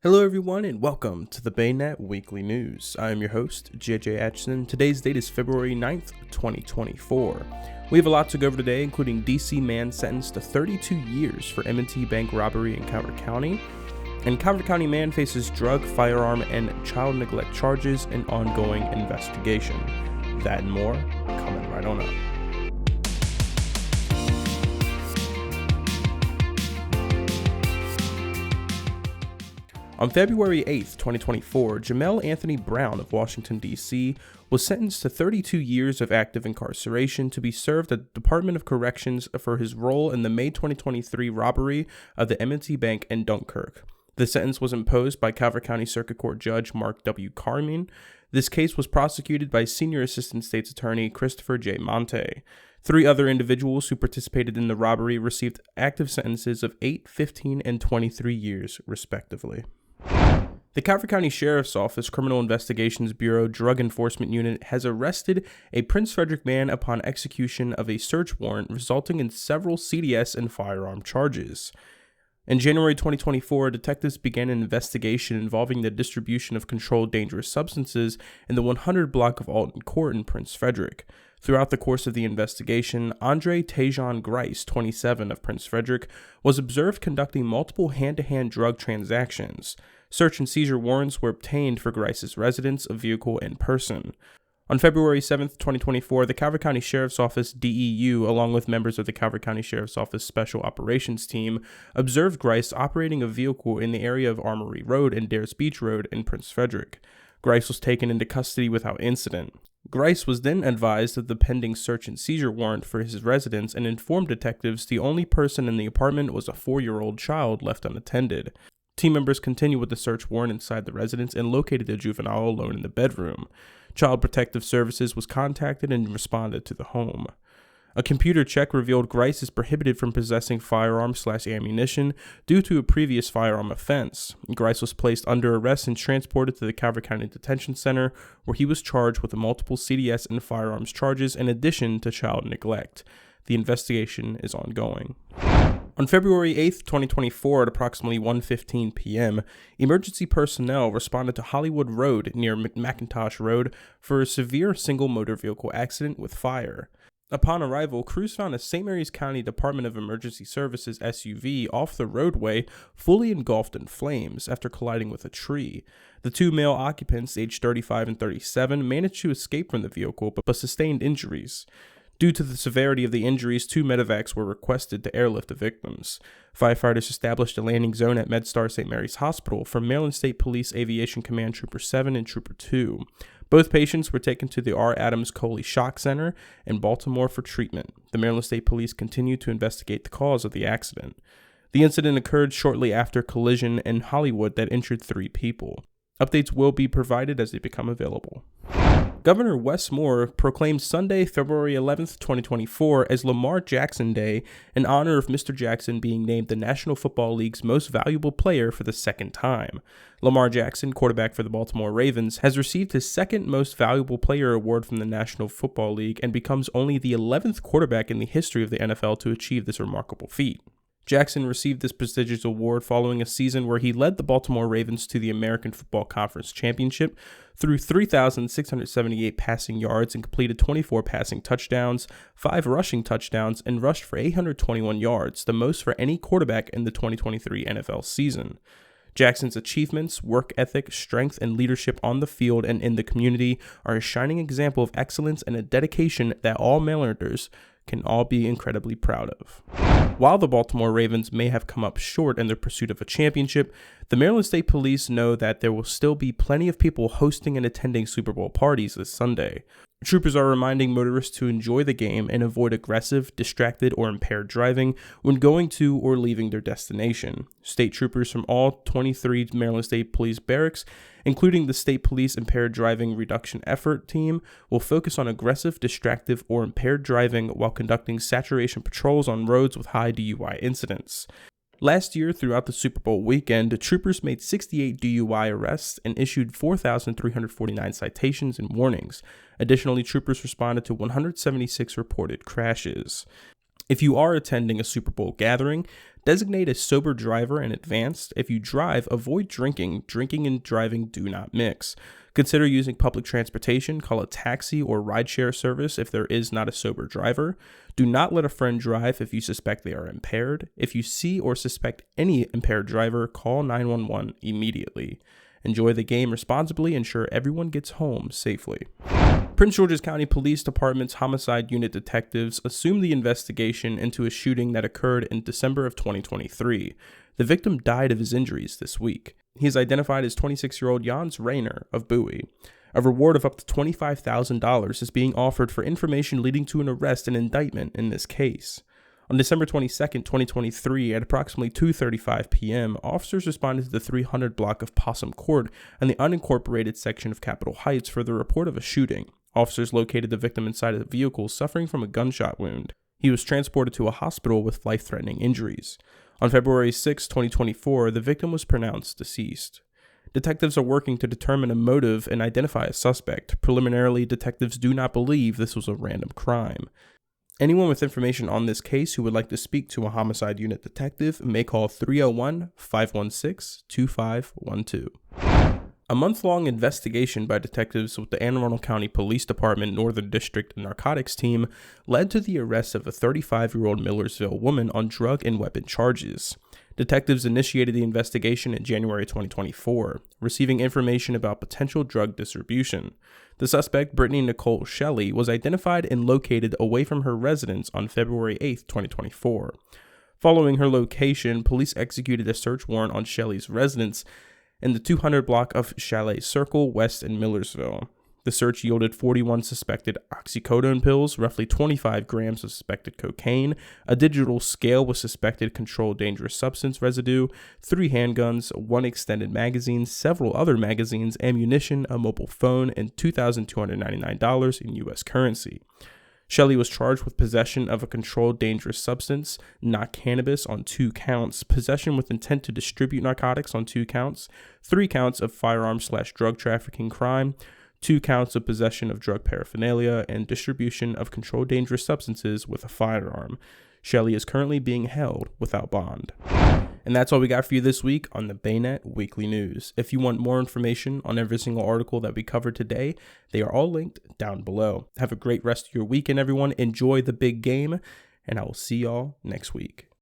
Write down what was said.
Hello everyone and welcome to the BayNet Weekly News. I am your host, JJ Atchison. Today's date is February 9th, 2024. We have a lot to go over today, including DC man sentenced to 32 years for M&T Bank robbery in Calvert County, and Calvert County man faces drug, firearm, and child neglect charges in ongoing investigation. That and more coming right on up. On February 8th, 2024, Jamel Anthony Brown of Washington, D.C. was sentenced to 32 years of active incarceration to be served at the Department of Corrections for his role in the May 2023 robbery of the M&T Bank in Dunkirk. The sentence was imposed by Calvert County Circuit Court Judge Mark W. Carmine. This case was prosecuted by Senior Assistant State's Attorney Christopher J. Monte. 3 other individuals who participated in the robbery received active sentences of 8, 15, and 23 years, respectively. The Calvert County Sheriff's Office Criminal Investigations Bureau Drug Enforcement Unit has arrested a Prince Frederick man upon execution of a search warrant resulting in several CDS and firearm charges. In January 2024, detectives began an investigation involving the distribution of controlled dangerous substances in the 100 block of Alton Court in Prince Frederick. Throughout the course of the investigation, Andre Tejan Grice, 27, of Prince Frederick, was observed conducting multiple hand-to-hand drug transactions. Search and seizure warrants were obtained for Grice's residence, a vehicle, and person. On February 7, 2024, the Calvert County Sheriff's Office DEU, along with members of the Calvert County Sheriff's Office Special Operations Team, observed Grice operating a vehicle in the area of Armory Road and Dares Beach Road in Prince Frederick. Grice was taken into custody without incident. Grice was then advised of the pending search and seizure warrant for his residence and informed detectives the only person in the apartment was a 4-year-old child left unattended. Team members continued with the search warrant inside the residence and located the juvenile alone in the bedroom. Child Protective Services was contacted and responded to the home. A computer check revealed Grice is prohibited from possessing firearms/ammunition due to a previous firearm offense. Grice was placed under arrest and transported to the Calvert County Detention Center, where he was charged with multiple CDS and firearms charges in addition to child neglect. The investigation is ongoing. On February 8, 2024, at approximately 1:15 p.m., emergency personnel responded to Hollywood Road near McIntosh Road for a severe single motor vehicle accident with fire. Upon arrival, crews found a St. Mary's County Department of Emergency Services SUV off the roadway, fully engulfed in flames after colliding with a tree. The 2 male occupants, aged 35 and 37, managed to escape from the vehicle but sustained injuries. Due to the severity of the injuries, 2 medevacs were requested to airlift the victims. Firefighters established a landing zone at MedStar St. Mary's Hospital from Maryland State Police Aviation Command Trooper 7 and Trooper 2. Both patients were taken to the R. Adams Coley Shock Center in Baltimore for treatment. The Maryland State Police continue to investigate the cause of the accident. The incident occurred shortly after a collision in Hollywood that injured 3 people. Updates will be provided as they become available. Governor Wes Moore proclaimed Sunday, February 11th, 2024 as Lamar Jackson Day in honor of Mr. Jackson being named the National Football League's most valuable player for the 2nd time. Lamar Jackson, quarterback for the Baltimore Ravens, has received his 2nd most valuable player award from the National Football League and becomes only the 11th quarterback in the history of the NFL to achieve this remarkable feat. Jackson received this prestigious award following a season where he led the Baltimore Ravens to the American Football Conference Championship through 3,678 passing yards and completed 24 passing touchdowns, 5 rushing touchdowns, and rushed for 821 yards, the most for any quarterback in the 2023 NFL season. Jackson's achievements, work ethic, strength, and leadership on the field and in the community are a shining example of excellence and a dedication that all Marylanders can all be incredibly proud of. While the Baltimore Ravens may have come up short in their pursuit of a championship, the Maryland State Police know that there will still be plenty of people hosting and attending Super Bowl parties this Sunday. Troopers are reminding motorists to enjoy the game and avoid aggressive, distracted, or impaired driving when going to or leaving their destination. State troopers from all 23 Maryland State Police barracks, including the State Police Impaired Driving Reduction Effort Team, will focus on aggressive, distractive, or impaired driving while conducting saturation patrols on roads with high DUI incidents. Last year, throughout the Super Bowl weekend, troopers made 68 DUI arrests and issued 4,349 citations and warnings. Additionally, troopers responded to 176 reported crashes. If you are attending a Super Bowl gathering, designate a sober driver in advance. If you drive, avoid drinking. Drinking and driving do not mix. Consider using public transportation. Call a taxi or rideshare service if there is not a sober driver. Do not let a friend drive if you suspect they are impaired. If you see or suspect any impaired driver, call 911 immediately. Enjoy the game responsibly. Ensure everyone gets home safely. Prince George's County Police Department's Homicide Unit detectives assumed the investigation into a shooting that occurred in December of 2023. The victim died of his injuries this week. He is identified as 26-year-old Jans Rayner of Bowie. A reward of up to $25,000 is being offered for information leading to an arrest and indictment in this case. On December 22, 2023, at approximately 2:35 p.m., officers responded to the 300 block of Possum Court and the unincorporated section of Capitol Heights for the report of a shooting. Officers located the victim inside a vehicle suffering from a gunshot wound. He was transported to a hospital with life-threatening injuries. On February 6, 2024, the victim was pronounced deceased. Detectives are working to determine a motive and identify a suspect. Preliminarily, detectives do not believe this was a random crime. Anyone with information on this case who would like to speak to a homicide unit detective may call 301-516-2512. A month-long investigation by detectives with the Anne Arundel County Police Department Northern District Narcotics Team led to the arrest of a 35-year-old Millersville woman on drug and weapon charges. Detectives initiated the investigation in January 2024, receiving information about potential drug distribution. The suspect, Brittany Nicole Shelley, was identified and located away from her residence on February 8, 2024. Following her location, police executed a search warrant on Shelley's residence in the 200 block of Chalet Circle West in Millersville. The search yielded 41 suspected oxycodone pills, roughly 25 grams of suspected cocaine, a digital scale with suspected controlled dangerous substance residue, 3 handguns, 1 extended magazine, several other magazines, ammunition, a mobile phone, and $2,299 in U.S. currency. Shelley was charged with possession of a controlled dangerous substance, not cannabis, on 2 counts, possession with intent to distribute narcotics on 2 counts, 3 counts of firearm/drug trafficking crime, 2 counts of possession of drug paraphernalia, and distribution of controlled dangerous substances with a firearm. Shelley is currently being held without bond. And that's all we got for you this week on the BayNet Weekly News. If you want more information on every single article that we covered today, they are all linked down below. Have a great rest of your weekend, everyone. Enjoy the big game, and I will see y'all next week.